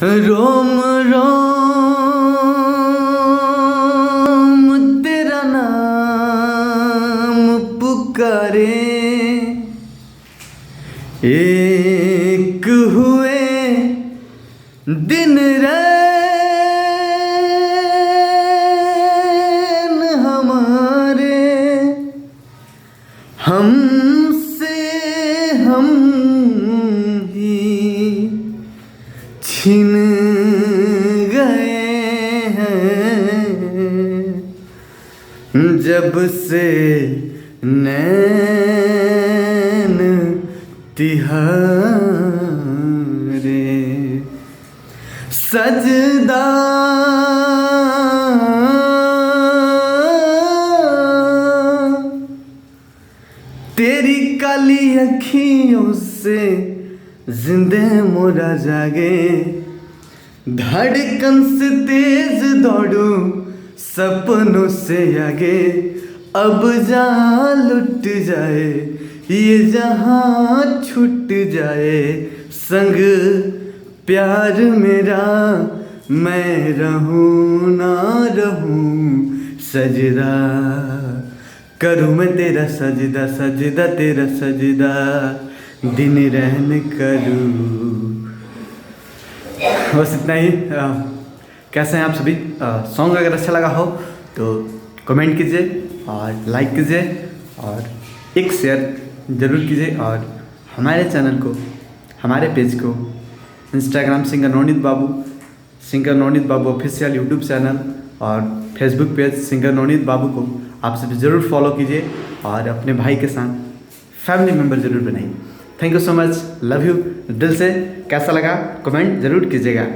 रोम रोम तेरा नाम पुकारे, एक हुए दिन रैन हमारे, हमसे हम ही छिन गए हैं, जब से नैन तिहारे। सजदा तेरी काली अखियों से जिंदे मोरा जागे, धड़कन से तेज दौड़ू सपनों से आगे। अब जहाँ लुट जाए ये जहाँ छूट जाए, संग प्यार मेरा मैं रहूं ना रहूं, सजदा करूँ मैं तेरा सजदा, सजदा तेरा सजदा दिन रहन करूँ। बस इतना ही। कैसे हैं आप सभी? सॉन्ग अगर अच्छा लगा हो तो कमेंट कीजिए और लाइक कीजिए और एक शेयर ज़रूर कीजिए। और हमारे चैनल को, हमारे पेज को इंस्टाग्राम सिंगर नवनीत बाबू ऑफिशियल, यूट्यूब चैनल और फेसबुक पेज सिंगर नवनीत बाबू को आप सभी ज़रूर फॉलो कीजिए और अपने भाई के साथ फैमिली मेम्बर ज़रूर बनाइए। Thank you so much, love you दिल से। कैसा लगा कमेंट ज़रूर कीजिएगा।